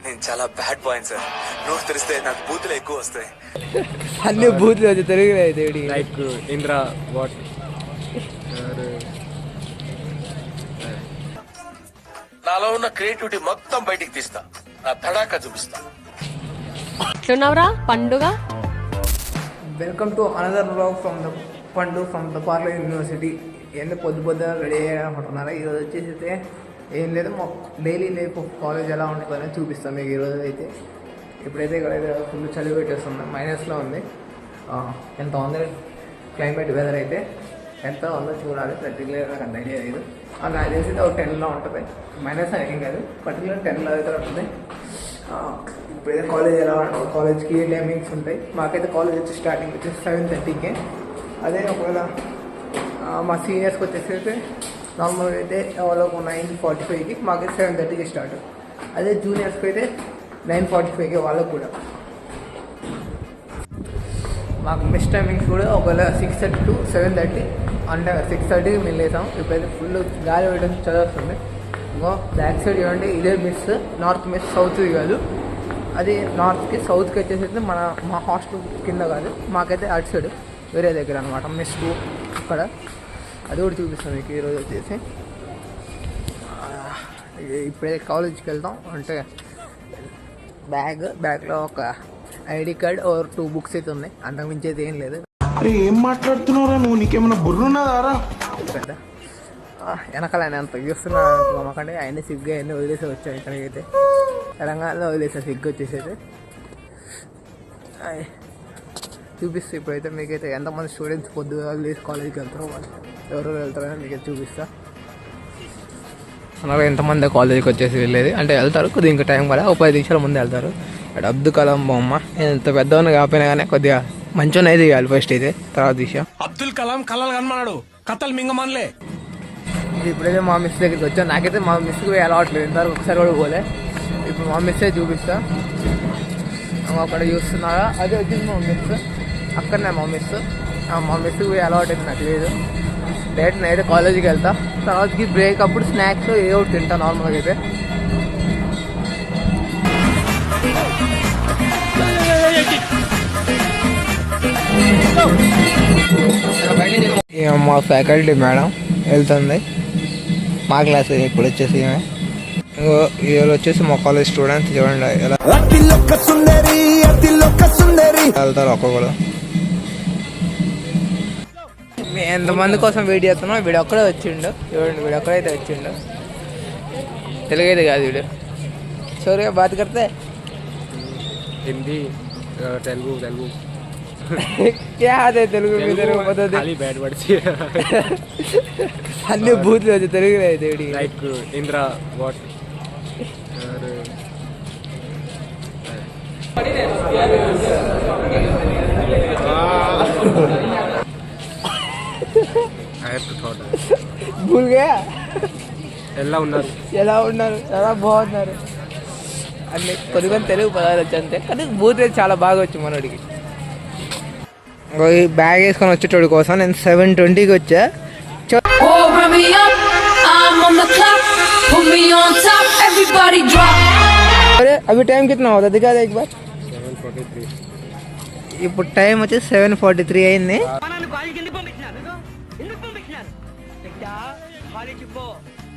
నేను చాలా bad boy sir. Note తెరిస్తే నాకు బూతులు ఎక్కువ వస్తాయి. అన్ని బూతులు వచ్చి తెలుగు అయితే లైక్ ఇంద్ర వాట్ నాలో ఉన్న క్రియేటివిటీ మొత్తం బయటికి తీస్తా. నా తడాకా చూపిస్తా. ఎట్లున్నావురా పండుగ? Welcome to another blog from the పండు ఫ్రమ్ ద పార్లర్ యూనివర్సిటీ. ఎందుకు పొద్దున రెడీ అయ్యామంటున్నారా? ఈరోజు వచ్చేసి ఏం లేదు, మా డైలీ లైఫ్ కాలేజ్ ఎలా ఉంటుందని చూపిస్తాం మీకు ఈరోజు అయితే. ఇప్పుడైతే ఇక్కడ ఫుల్ చలి పెట్టేస్తుంది, మైనస్లో ఉంది. ఎంత ఉంది క్లైమేట్ వెదర్ అయితే ఎంత ఉందో చూడాలి. పర్టికులర్గా నాకు ఐడియా లేదు. నాకు తెలిసి ఒక 10లో ఉంటుంది, మైనస్ ఏం కాదు, పర్టికులర్ 10లో అయితే ఉంటుంది. ఇప్పుడైతే కాలేజ్ ఎలా ఉంటుంది, కాలేజ్కి టైమింగ్స్ ఉంటాయి. మాకైతే కాలేజ్ వచ్చి స్టార్టింగ్ వచ్చేసి 7:30కే. అదే ఒకవేళ మా సీనియర్స్కి వచ్చేసి నార్మల్గా అయితే వాళ్ళకు 9:45కి, మాకైతే 7:30కి స్టార్ట్. అదే జూనియర్స్కి అయితే 9:45కి వాళ్ళకు కూడా. మాకు మిస్ టైమింగ్స్ కూడా ఒకవేళ 6:30 to 7:30 అంటే 6:30కి మేము లేసాం. ఇప్పుడైతే ఫుల్ గాలి వేయడం చదువుతుంది. ఇంకో బ్యాక్ సైడ్ ఇవ్వండి, ఇదే మిస్, నార్త్ మిస్, సౌత్ది కాదు. అది నార్త్కి సౌత్కి వచ్చేసి మా హాస్టల్ కింద కాదు, మాకైతే అటు సైడ్ వేరే దగ్గర అనమాట మిస్ 2 అక్కడ. అది కూడా చూపిస్తాం మీకు ఈరోజు వచ్చేసి. ఇప్పుడైతే కాలేజ్కి వెళ్తాం. అంటే బ్యాగ్లో ఒక ఐడి కార్డ్ ఓర్ 2 బుక్స్ అయితే ఉన్నాయి, అంతకుమించి అయితే ఏం లేదు. ఏం మాట్లాడుతున్నారా నువ్వు? నీకేమైనా బుర్రున్నదారా? పెద్ద వెనకాల ఆయన అంత చూస్తున్నా నమ్మకండి. ఆయన సిగ్గు అన్నీ వదిలేసి వచ్చాను ఇక్కడికైతే. తెలంగాణలో వదిలేసా సిగ్గు వచ్చేసైతే. చూపిస్తా ఇప్పుడైతే మీకైతే ఎంతమంది స్టూడెంట్స్ పొద్దుగా లేచి కాలేజ్కి వెళ్తారో, ఎవరెవరు వెళ్తారని మీకైతే చూపిస్తా. అలాగే ఎంతమంది కాలేజీకి వచ్చేసి వెళ్ళేది అంటే వెళ్తారు కొద్దిగా, ఇంకా టైం కూడా 10 నిమిషాల ముందు వెళ్తారు. అటు అబ్దుల్ కలాం బొమ్మ ఎంత పెద్దవాడిని కాకపోయినా కానీ కొద్దిగా మంచిగా అయితే ఇవ్వాలి ఫస్ట్ అయితే, తర్వాత విషయం. అబ్దుల్ కలాం కలలు కనమన్నాడు, కథలు మింగమనలే. ఇప్పుడైతే మా మిస్ దగ్గరికి వచ్చాను. నాకైతే మా మిస్కి పోయి అలవాట్లేదు, ఇంతవరకు ఒకసారి కూడా పోలే. ఇప్పుడు మా మిస్సే చూపిస్తా. అక్కడ చూస్తున్నారా, అదే వచ్చింది మా మిస్, అక్కడనే మా మిస్. మా మిస్కి పోయి అలవాటు అయితే నాకు లేదు. డైరెక్ట్ నేనైతే కాలేజీకి వెళ్తా. తర్వాతకి బ్రేక్ అప్పుడు స్నాక్స్ ఏ ఒకటి తింటా నార్మల్గా అయితే. మా ఫ్యాకల్టీ మేడం వెళ్తుంది మా క్లాస్. ఇప్పుడు వచ్చేసి ఇవాళ వచ్చేసి మా కాలేజ్ స్టూడెంట్స్ చూడండి ఎలా వెళ్తారు ఒక్కొక్కరు. ఎంతమంది కోసం వెయిట్ చేస్తున్నాం. వీడు ఒక్కడే వచ్చిండు చూడండి, వీడు ఒక్కడైతే వచ్చిండు. తెలుగు అయితే కాదు వీడు. సోరిగా బాత్ కడితే హిందీ తెలుగు క్యా అదే తెలుగు బ్యాడ్ వర్డ్స్ అన్ని బూతులు వచ్చి తెలుగులో అయితే లైక్ ఇంద్ర వాట్ భూల్గా ఎలా ఉన్నారు చాలా బాగున్నారు. అన్ని కొద్దిగా తెలుగు పదాలు వచ్చి అంతే, కానీ బూత్ అయితే చాలా బాగా వచ్చు మనోడికి. ఈ బ్యాగ్ వేసుకొని వచ్చేటోడి కోసం నేను 7:20కి వచ్చా. అవి టైం కిतना होता दिखा दे एक बार. 7:43. ఇప్పుడు టైం వచ్చి 7:43 అయింది.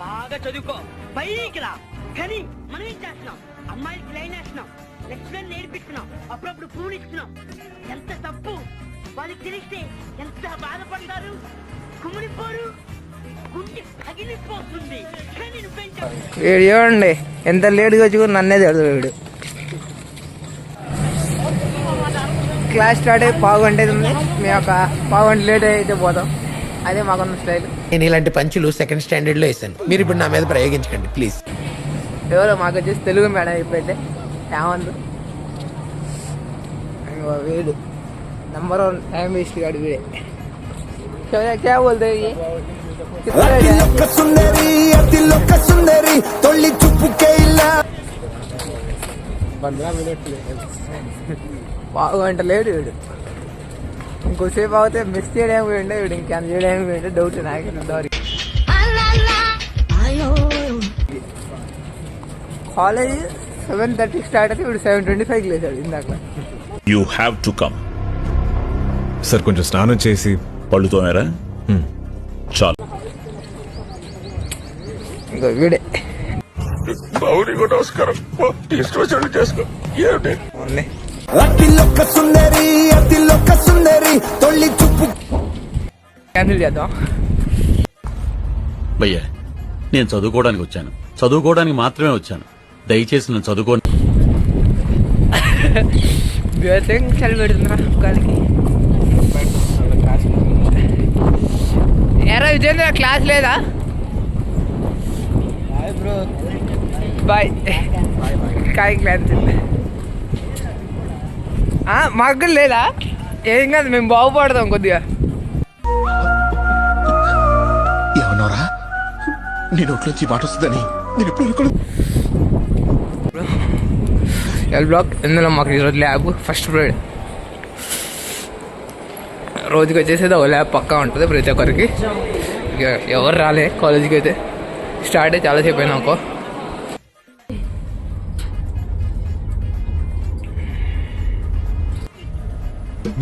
బాగా చదువుకో, పైకి రా. కానీ మనం ఏం చేస్తున్నాం? అమ్మాయిలకి లైన్ వేస్తున్నాం, లెక్చరర్ నేర్పిస్తున్నాం, అప్పుడప్పుడు ఫోన్ ఇస్తున్నాం. ఎంత తప్పు! వాళ్ళకి తెలిస్తే ఎంత బాధపడతారు, కుమిలిపోరు, గుండె పగిలిపోతుంది. కానీ వీడు చూడండి ఎంత లేట్గా వచ్చి కూడా నన్నే తెలుసు. వీడు క్లాస్ స్టార్ట్ అయ్యి 1/2 గంట అవుతుంది. మేము ఒక 1/2 గంట లేట్ అయితే పోతాం. అదే మాకున్న స్టైల్. నేను ఇలాంటి పంచులు 2nd స్టాండర్డ్లో వేసాను, మీరు ఇప్పుడు నా మీద ప్రయోగించకండి ప్లీజ్. ఎవరో మాకు వచ్చేసి తెలుగు మేడం ఇప్పుడైతే ఏమందు వీడు నంబర్ 1 టైం వేస్ట్ కాడు వీడే. క్యా బోల్తే పావు గంట లేడు వీడు. ఇంకోసేపు అవుతే మిస్ చేయడం పోయిండే వీడు, ఇంకేం చేయడం పోయిండే డౌట్ నాకు. కాలేజ్ 7:30 స్టార్ట్ అయితే వీడు 7:25 లేచాడు ఇందాక. You have to come. Sir కొంచెం స్నానం చేసి పళ్ళుతోనేరా? చాలు. ఇంకో వీడే నమస్కారం. చేసుకో. ఓన్లీ క్యాన్సిల్ చేద్దాం. భయ్యా, నేను చదువుకోవడానికి వచ్చాను, చదువుకోవడానికి మాత్రమే వచ్చాను. దయచేసి నన్ను చదువుకోండి. చలి పెడుతుందిరా గాలికి. ఎరా విజేంద్ర క్లాస్ లేదా? బాయ్ కాయ క్లాస్ మాకు కూడా లేదా? ఏం కాదు, మేము బాగుపడతాం కొద్దిగా. ఏమన్నారా? నీ నోట్లోంచి మాట వస్తుందని నేను ఇప్పుడు ఎల్ బ్లాక్ ఇందులో మాకు ఈరోజు ల్యాబ్ ఫస్ట్ పీరియడ్. రోజుకి వచ్చేసేది ఒక ల్యాబ్ పక్కా ఉంటుంది ప్రతి ఒక్కరికి. ఇక ఎవరు రాలే కాలేజీకి అయితే. స్టార్ట్ అయ్యి చాలాసేపు అయినా అనుకో.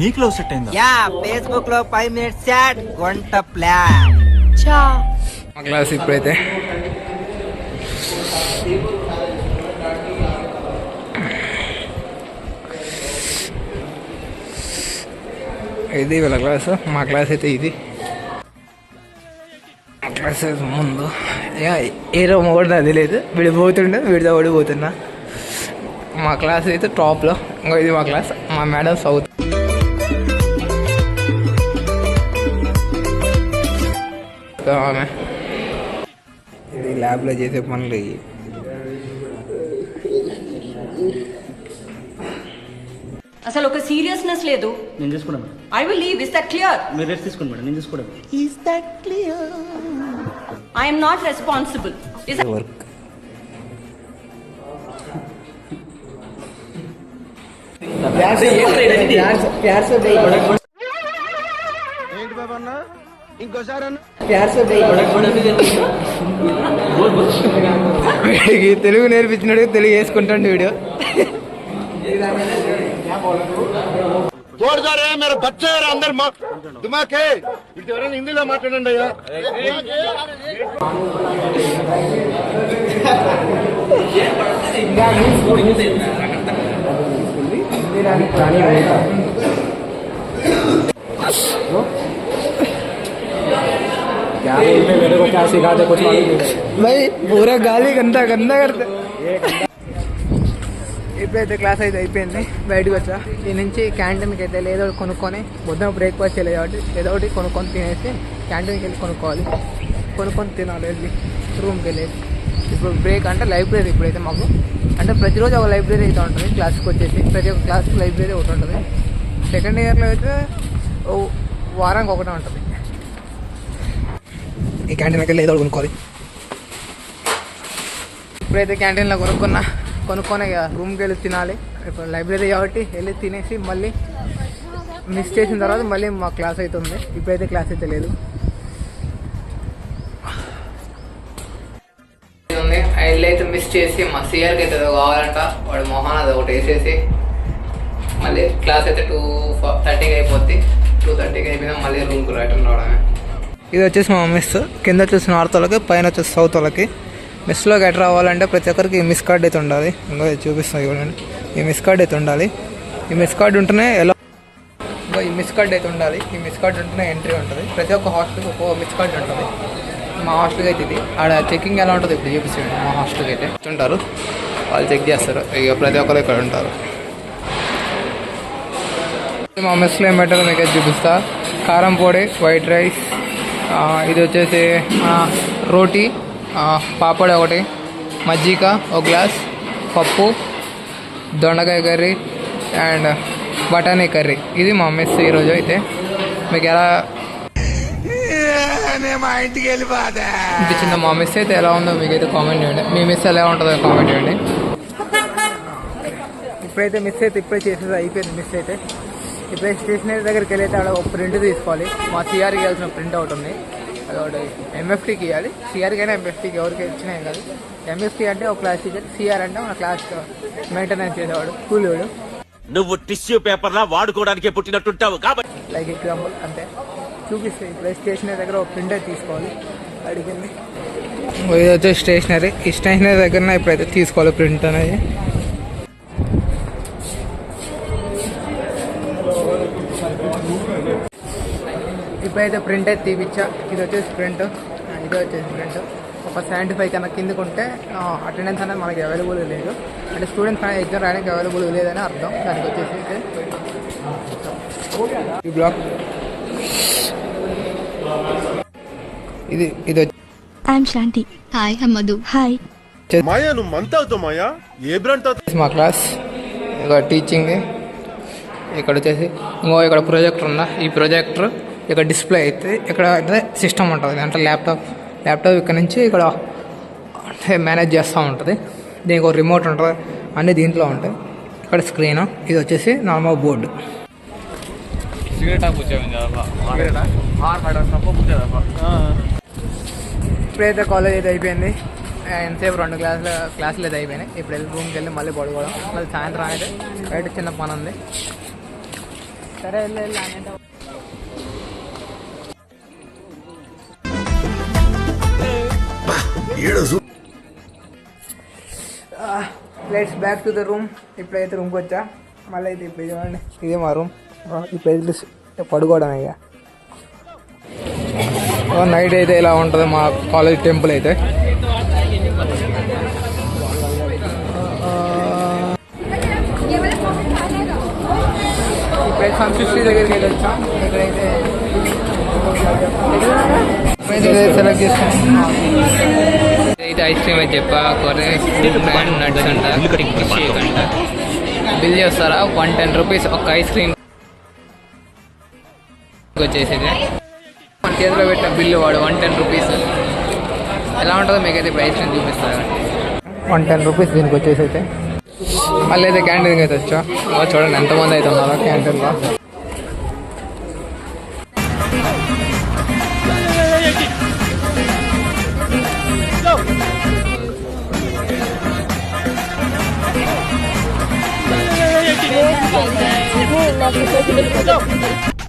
నీకు లవ్ సెట్ అయిందా? యా, ఫేస్బుక్ లో 5 minutes చాట్, గంట ప్లాన్. మా క్లాస్ ఇప్పుడైతే ఇది వీళ్ళ క్లాసు. మా క్లాస్ అయితే ఇది. మా క్లాస్ ముందు ఏ రూమ్ కూడా నాకు తెలియదు. విడిపోతుండే విడిదా ఓడిపోతున్నా. మా క్లాస్ అయితే టాప్లో. ఇంకో ఇది మా క్లాస్. మా మేడం సౌత్. ఆమె ఇది ల్యాబ్లో చేసే పనులు. అసలు ఒక సీరియస్నెస్ లేదు. నేను చూసుకున్నాను. I will leave. Is that clear? మీరు రెస్ట్ తీసుకోండి మేడం, నేను చూసుకున్నాను. I am not responsible. Work Telugu నేర్పించినాడు, తెలుగు వేసుకుంటాడు వీడియో. హిందీలో మాట్లాడండి అయ్యా. मेरे को क्या सिखा दे कुछ भाई पूरा गाली गंदा गंदा करते. ఇప్పుడైతే క్లాస్ అయితే అయిపోయింది. బయటకు వచ్చా. ఈ నుంచి క్యాంటీన్కి అయితే ఏదో ఒకటి కొనుక్కొని, పొద్దున బ్రేక్ఫాస్ట్ చేయలేదు కాబట్టి ఏదో ఒకటి కొనుక్కొని తినేసి క్యాంటీన్కి వెళ్ళి కొనుక్కొని తినాలి. వెళ్ళి రూమ్కి వెళ్ళేసి. ఇప్పుడు బ్రేక్ అంటే లైబ్రరీ. ఇప్పుడైతే మాకు అంటే ప్రతిరోజు ఒక లైబ్రరీ అయితే ఉంటుంది. క్లాస్కి వచ్చేసి ప్రతి ఒక్క క్లాస్కి లైబ్రరీ ఒకటి ఉంటుంది. సెకండ్ ఇయర్లో అయితే వారానికి ఒకటే ఉంటుంది. ఈ క్యాంటీన్కి వెళ్ళి ఏదో కొనుక్కోవాలి. ఇప్పుడైతే క్యాంటీన్లో కొనుక్కొని ఇక రూమ్కి వెళ్ళి తినాలి. ఇప్పుడు లైబ్రరీ కాబట్టి వెళ్ళి తినేసి మళ్ళీ మిస్ చేసిన తర్వాత మళ్ళీ మా క్లాస్ అయితే ఉంది. ఇప్పుడైతే క్లాస్ అయితే లేదు. వెళ్ళి అయితే మిస్ చేసి మా సిఆర్కి అయితే కావాలంట. వాడు మొహాన్ అది ఒకటి వేసేసి మళ్ళీ క్లాస్ అయితే 2:30కి అయిపోద్ది. 2:30కి అయిపోయినా మళ్ళీ రూమ్కి రిటర్న్ రావడమే. ఇది వచ్చేసి మా మిస్. కింద వచ్చేసి నార్త్ వాళ్ళకి, పైన వచ్చేసి సౌత్ వాళ్ళకి. మిస్లోకి ఎట్లా రావాలంటే ప్రతి ఒక్కరికి ఈ మిస్ కార్డ్ అయితే ఉండాలి. ఇంకా చూపిస్తాను చూడండి. ఈ మిస్ కార్డ్ అయితే ఉండాలి. ఈ మిస్ కార్డ్ ఉంటేనే ఎలా ఇంకా ఈ మిస్ కార్డ్ అయితే ఉండాలి. ఈ మిస్ కార్డ్ ఉంటేనే ఎంట్రీ ఉంటుంది. ప్రతి ఒక్క హాస్టల్కి ఒక్కొక్క మిస్ కార్డ్ ఉంటుంది. మా హాస్టల్కి అయితే ఇది. ఆడ చెకింగ్ ఎలా ఉంటుంది ఇప్పుడు చూపిస్తాను. మా హాస్టల్కి అయితే ఉంటారు, వాళ్ళు చెక్ చేస్తారు. ఇక ప్రతి ఒక్కరు ఇక్కడ ఉంటారు. మా మెస్లో ఏం పెట్టారో మీకు అయితే చూపిస్తా. కారం పొడి, వైట్ రైస్, ఇది వచ్చేసి రోటీ, పాపడ్ ఒకటి, మజ్జిగ ఒక గ్లాస్, పప్పు, దొండకాయ కర్రీ అండ్ బఠానీ కర్రీ. ఇది మా మెస్ ఈరోజు. అయితే మీకు ఎలా మా ఇంటికి వెళ్ళిపోతా అనిపించిందో, మా మెస్ అయితే ఎలా ఉందో మీకైతే కామెంట్ చేయండి. మీ మెస్ ఎలా ఉంటుందో కామెంట్ చేయండి. ఇప్పుడైతే మిస్ అయితే ఇప్పుడే చేసేది అయిపోయింది. మిస్ అయితే ఇప్పుడే స్టేషనరీ దగ్గరికి వెళ్ళైతే ఆడ ఒక ప్రింట్ తీసుకోవాలి. మా సిఆర్కి వెళ్ళాల్సిన ప్రింట్ అవుట్ ఉంది. అదొకటి ఎంఎఫ్టీకి ఇవ్వాలి. సిఆర్కి అయినా ఎంఎఫ్టీకి ఎవరికి ఇచ్చినాయి కాదు. ఎంఎఫ్టీ అంటే ఒక క్లాస్ టీచర్, సిఆర్ అంటే మన క్లాస్ మెయింటెనెన్స్ చేసేవాడు, కూలివాడు. నువ్వు టిష్యూ పేపర్ లా వాడుకోవడానికే పుట్టినట్టుంటావు కాబట్టి లైక్ ఎగ్జాంపుల్ అంటే చూపిస్తే ఇప్పుడు స్టేషనరీ దగ్గర ఒక ప్రింటర్ తీసుకోవాలి అడిగింది. ఇది వచ్చే స్టేషనరీ, ఈ స్టేషనరీ దగ్గర ఇప్పుడైతే తీసుకోవాలి ప్రింట్ అనేది. ఇప్పుడైతే ప్రింట్ అయితే తీపిచ్చా. ఇది వచ్చేసి ప్రింట్, ఇది వచ్చేసి ప్రింట్. ఒక 75 కన్నా కిందకు ఉంటే అటెండెన్స్ అనేది మనకి అవైలబుల్ లేదు, అంటే స్టూడెంట్స్ ఎగ్జామ్ రాయడానికి అవైలబుల్ లేదని అర్థం. దానికి వచ్చేసి ఈ బ్లాక్ ఇది ఇది I am Shanti. Hi Madhu. Hi Maya నువ్వు మంత్ అవుతావు మాయా ఏ బ్రాండ్ మా క్లాస్. ఇక్కడ టీచింగ్, ఇక్కడ వచ్చేసి ఇంకో ఇక్కడ ప్రొజెక్టర్ ఉందా, ఈ ప్రొజెక్టర్ ఇక్కడ డిస్ప్లే అయితే ఇక్కడ అయితే సిస్టమ్ ఉంటుంది, అంటే ల్యాప్టాప్ ఇక్కడ నుంచి ఇక్కడ మేనేజ్ చేస్తూ ఉంటుంది. దీనికి ఒక రిమోట్ ఉంటుంది, అన్నీ దీంట్లో ఉంటాయి. ఇక్కడ స్క్రీన్, ఇది వచ్చేసి నార్మల్ బోర్డు. ఇప్పుడైతే కాలేజ్ అయితే అయిపోయింది, ఎంతసేపు 2 క్లాసులు అయితే అయిపోయినాయి. ఇప్పుడు వెళ్ళి రూమ్కి వెళ్ళి మళ్ళీ పడుకోవడం. మళ్ళీ సాయంత్రం అయితే బయట చిన్న పని ఉంది. సరే వెళ్ళి let's back to the room. ఇప్పుడైతే రూమ్కి వచ్చా. మళ్ళీ అయితే ఇప్పుడు చూడండి, ఇదే మా రూమ్. ఇప్పుడు పడుకోవడం ఇక. నైట్ అయితే ఇలా ఉంటుంది మా కాలేజ్ టెంపుల్ అయితే. ఇప్పుడైతే సంస్కృతి దగ్గరికి వెళ్ళి వచ్చాం. ఇక్కడైతే సెలెక్ట్ చేసుకున్నాం. అయితే ఐస్ క్రీమ్ అయితే చెప్పా, నట్స్ అంట, షేక్ అంట. బిల్ చేస్తారా 110 రూపీస్ ఒక ఐస్ క్రీమ్ వచ్చేసేది. మన చేతిలో పెట్టిన బిల్లు వాడు 110 రూపీస్. ఎలా ఉంటుందో మీకైతే ఇప్పుడు ఐస్ క్రీమ్ చూపిస్తారు. 110 రూపీస్ దీనికి వచ్చేసి అయితే. మళ్ళీ అయితే క్యాంటీన్కి అయితే వచ్చా. చూడండి ఎంతమంది అయితే ఉన్నారో క్యాంటీన్లో. నాకు